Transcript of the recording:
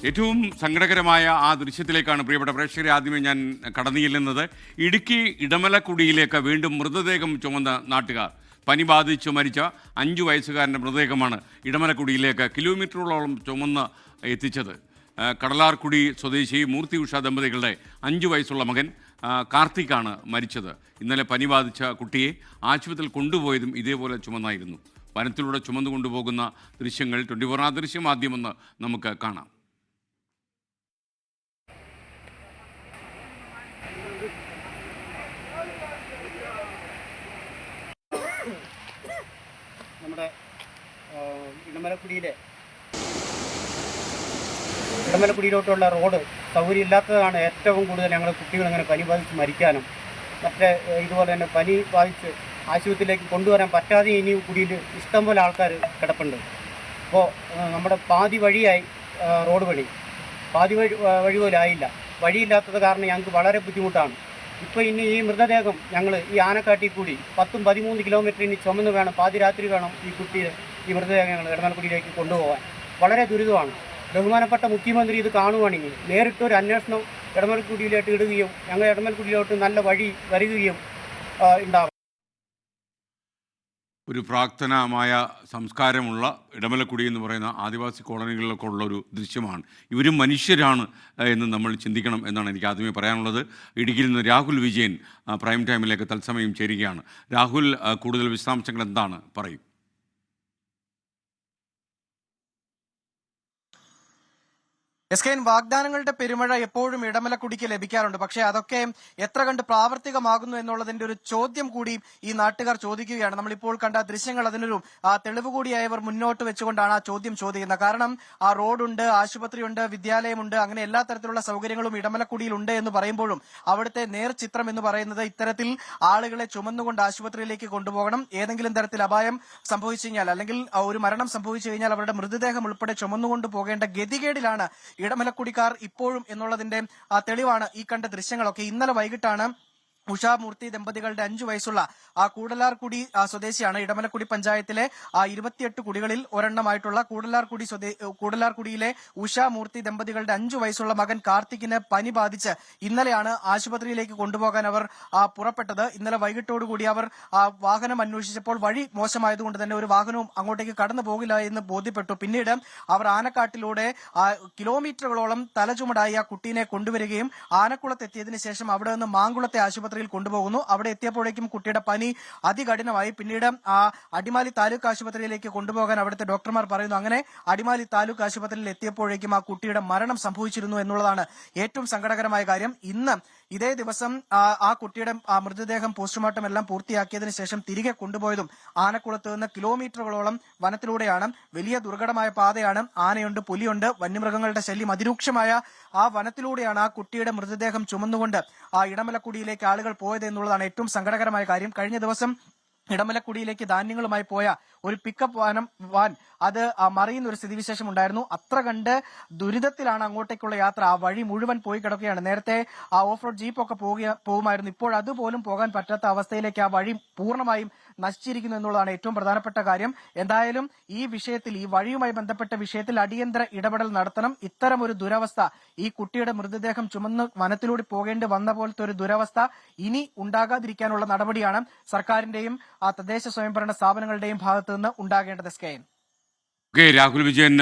ഏറ്റവും സങ്കടകരമായ ആ ദൃശ്യത്തിലേക്കാണ് പ്രിയപ്പെട്ട പ്രേക്ഷകരെ ആദ്യമേ ഞാൻ കടന്നു ചെല്ലുന്നത്. ഇടുക്കി ഇടമലക്കുടിയിലേക്ക് വീണ്ടും മൃതദേഹം ചുമന്ന നാട്ടുകാർ. പനി ബാധിച്ചു മരിച്ച 5 വയസ്സുകാരൻ്റെ മൃതദേഹമാണ് ഇടമലക്കുടിയിലേക്ക് കിലോമീറ്ററുകളോളം ചുമന്ന് എത്തിച്ചത്. കടലാർക്കുടി സ്വദേശി മൂർത്തി ഉഷ ദമ്പതികളുടെ 5 വയസ്സുള്ള മകൻ കാർത്തിക്കാണ് മരിച്ചത്. ഇന്നലെ പനി ബാധിച്ച കുട്ടിയെ ആശുപത്രിയിൽ കൊണ്ടുപോയതും ഇതേപോലെ ചുമന്നായിരുന്നു. വനത്തിലൂടെ ചുമന്നു കൊണ്ടുപോകുന്ന ദൃശ്യങ്ങൾ 24 ആ ദൃശ്യം ആദ്യമെന്ന് നമുക്ക് കാണാം. നമ്മുടെ ഇടമലക്കുടിയിലോട്ടുള്ള റോഡ് സൗകര്യമില്ലാത്തതാണ് ഏറ്റവും കൂടുതൽ ഞങ്ങൾ കുട്ടികളിങ്ങനെ പനി ബാധിച്ച് മരിക്കാനും മറ്റേ ഇതുപോലെ തന്നെ പനി ബാധിച്ച് ആശുപത്രിയിലേക്ക് കൊണ്ടുവരാൻ പറ്റാതെ ഇനി കുടിയിൽ ഇഷ്ടംപോലെ ആൾക്കാർ കിടപ്പുണ്ട്. അപ്പോൾ നമ്മുടെ പാതി വഴിയായി റോഡ് പാതി വഴി പോലും ആയില്ല. വഴിയില്ലാത്തത് കാരണം ഞങ്ങൾക്ക് വളരെ ബുദ്ധിമുട്ടാണ്. ഇപ്പോൾ ഇനി ഈ മൃതദേഹം ഞങ്ങൾ ഈ ആനക്കാട്ടിൽ കൂടി 10-13 കിലോമീറ്റർ ഇനി ചുമന്ന് വേണം, പാതിരാത്രി വേണം ഈ മൃതദേഹം ഞങ്ങൾ ഇടമലക്കുടിയിലേക്ക് കൊണ്ടുപോകാൻ. വളരെ ദുരിതമാണ്. ബഹുമാനപ്പെട്ട മുഖ്യമന്ത്രി ഇത് കാണുവാണെങ്കിൽ നേരിട്ടൊരു അന്വേഷണം ഇടമലക്കുടിയിലോട്ട് ഇടുകയും ഞങ്ങൾ ഇടമലക്കുടിയിലോട്ട് നല്ല വഴി വരികയും ഉണ്ടാകും. ഒരു പ്രാർത്ഥനമായ സംസ്കാരമുള്ള ഇടമലക്കുടി എന്ന് പറയുന്ന ആദിവാസി കോളനികളിലൊക്കെ ഉള്ള ഒരു ദൃശ്യമാണ്. ഇവരും മനുഷ്യരാണ് എന്ന് നമ്മൾ ചിന്തിക്കണം എന്നാണ് എനിക്ക് ആദ്യമേ പറയാനുള്ളത്. ഇടുക്കിയിൽ നിന്ന് രാഹുൽ വിജയൻ പ്രൈം ടൈമിലേക്ക് തത്സമയം ചേരുകയാണ്. രാഹുൽ, കൂടുതൽ വിശദാംശങ്ങൾ എന്താണ് പറയും? എസ്കെൻ, വാഗ്ദാനങ്ങളുടെ പെരുമഴ എപ്പോഴും ഇടമലക്കുടിക്ക് ലഭിക്കാറുണ്ട്. പക്ഷേ അതൊക്കെ എത്ര കണ്ട് പ്രാവർത്തികമാകുന്നു എന്നുള്ളതിന്റെ ഒരു ചോദ്യം കൂടി ഈ നാട്ടുകാർ ചോദിക്കുകയാണ്. നമ്മളിപ്പോൾ കണ്ട ദൃശ്യങ്ങൾ അതിനൊരു തെളിവ് കൂടിയായവർ മുന്നോട്ട് വെച്ചുകൊണ്ടാണ് ആ ചോദ്യം ചോദിക്കുന്നത്. കാരണം ആ റോഡുണ്ട്, ആശുപത്രിയുണ്ട്, വിദ്യാലയമുണ്ട്, അങ്ങനെ എല്ലാ തരത്തിലുള്ള സൗകര്യങ്ങളും ഇടമലക്കുടിയിൽ ഉണ്ട് എന്ന് പറയുമ്പോഴും അവിടുത്തെ നേർചിത്രം എന്ന് പറയുന്നത് ഇത്തരത്തിൽ ആളുകളെ ചുമന്നുകൊണ്ട് ആശുപത്രിയിലേക്ക് കൊണ്ടുപോകണം. ഏതെങ്കിലും തരത്തിൽ അപായം സംഭവിച്ചു കഴിഞ്ഞാൽ അല്ലെങ്കിൽ ഒരു മരണം സംഭവിച്ചു കഴിഞ്ഞാൽ അവരുടെ മൃതദേഹം ഉൾപ്പെടെ ചുമന്നുകൊണ്ട് പോകേണ്ട ഗതികേടിലാണ് ഇടമലക്കുടിക്കാർ ഇപ്പോഴും എന്നുള്ളതിന്റെ തെളിവാണ് ഈ കണ്ട ദൃശ്യങ്ങളൊക്കെ. ഇന്നലെ വൈകിട്ടാണ് ഉഷാമൂർത്തി ദമ്പതികളുടെ 5 വയസ്സുള്ള കൂടലാർകുടി സ്വദേശിയാണ് ഇടമലക്കുടി പഞ്ചായത്തിലെ 28 കുടികളിൽ ഒരെണ്ണമായിട്ടുള്ള കൂടലാർകുടിയിലെ ഉഷാമൂർത്തി ദമ്പതികളുടെ 5 വയസ്സുള്ള മകൻ കാർത്തിക്കിന് പനി ബാധിച്ച് ഇന്നലെയാണ് ആശുപത്രിയിലേക്ക് കൊണ്ടുപോകാൻ അവർ പുറപ്പെട്ടത്. ഇന്നലെ വൈകിട്ടോടുകൂടി അവർ വാഹനം അന്വേഷിച്ചപ്പോൾ വഴി മോശമായതുകൊണ്ട് തന്നെ ഒരു വാഹനവും അങ്ങോട്ടേക്ക് കടന്നു പോകില്ല എന്ന് ബോധ്യപ്പെട്ടു. പിന്നീട് അവർ ആനക്കാട്ടിലൂടെ കിലോമീറ്ററുകളോളം തലചുമടായി ആ കുട്ടീനെ കൊണ്ടുവരികയും ആനക്കുളത്തെത്തിയതിനു ശേഷം അവിടെ നിന്ന് മാങ്കുളത്തെ ആശുപത്രിയിൽ കൊണ്ടുപോകുന്നു. അവിടെ എത്തിയപ്പോഴേക്കും കുട്ടിയുടെ പനി അതികഠിനമായി. പിന്നീട് അടിമാലി താലൂക്ക് ആശുപത്രിയിലേക്ക് കൊണ്ടുപോകാൻ അവിടുത്തെ ഡോക്ടർമാർ പറയുന്നു. അങ്ങനെ അടിമാലി താലൂക്ക് ആശുപത്രിയിൽ എത്തിയപ്പോഴേക്കും ആ കുട്ടിയുടെ മരണം സംഭവിച്ചിരുന്നു എന്നുള്ളതാണ് ഏറ്റവും സങ്കടകരമായ കാര്യം. ഇന്ന് ഇതേ ദിവസം ആ കുട്ടിയുടെ മൃതദേഹം പോസ്റ്റ്മോർട്ടം എല്ലാം പൂർത്തിയാക്കിയതിനു ശേഷം തിരികെ കൊണ്ടുപോയതും ആനക്കുളത്ത് നിന്ന് കിലോമീറ്ററുകളോളം വനത്തിലൂടെയാണ്. വലിയ ദുർഘടമായ പാതയാണ്. ആനയുണ്ട്, പുലിയുണ്ട്, വന്യമൃഗങ്ങളുടെ ശല്യം അതിരൂക്ഷമായ ആ വനത്തിലൂടെയാണ് ആ കുട്ടിയുടെ മൃതദേഹം ചുമന്നുകൊണ്ട് ആ ഇടമലക്കുടിയിലേക്ക് ആളുകൾ പോയത് എന്നുള്ളതാണ് ഏറ്റവും സങ്കടകരമായ കാര്യം. കഴിഞ്ഞ ദിവസം ഇടമലക്കുടിയിലേക്ക് ധാന്യങ്ങളുമായി പോയ ഒരു പിക്കപ്പ് വാൻ അത് മറിയുന്ന ഒരു സ്ഥിതിവിശേഷം ഉണ്ടായിരുന്നു. അത്ര കണ്ട് ദുരിതത്തിലാണ് അങ്ങോട്ടേക്കുള്ള യാത്ര. ആ വഴി മുഴുവൻ പോയി കിടക്കുകയാണ്. നേരത്തെ ആ ഓഫ് റോഡ് ജീപ്പൊക്കെ പോകുമായിരുന്നു. ഇപ്പോൾ അതുപോലും പോകാൻ പറ്റാത്ത അവസ്ഥയിലേക്ക് ആ വഴി പൂർണ്ണമായും നശിച്ചിരിക്കുന്നു എന്നുള്ളതാണ് ഏറ്റവും പ്രധാനപ്പെട്ട കാര്യം. എന്തായാലും ഈ വിഷയത്തിൽ, ഈ വഴിയുമായി ബന്ധപ്പെട്ട വിഷയത്തിൽ അടിയന്തര ഇടപെടൽ നടത്തണം. ഇത്തരം ഒരു ദുരവസ്ഥ, ഈ കുട്ടിയുടെ മൃതദേഹം ചുമന്ന് വനത്തിലൂടെ പോകേണ്ടി വന്ന പോലത്തെ ഒരു ദുരവസ്ഥ ഇനി ഉണ്ടാകാതിരിക്കാനുള്ള നടപടിയാണ് സർക്കാരിന്റെയും തദ്ദേശ സ്വയംഭരണ സ്ഥാപനങ്ങളുടെയും ഭാഗത്തു നിന്ന് ഉണ്ടാകേണ്ടത്. രാഹുൽ വിജയൻ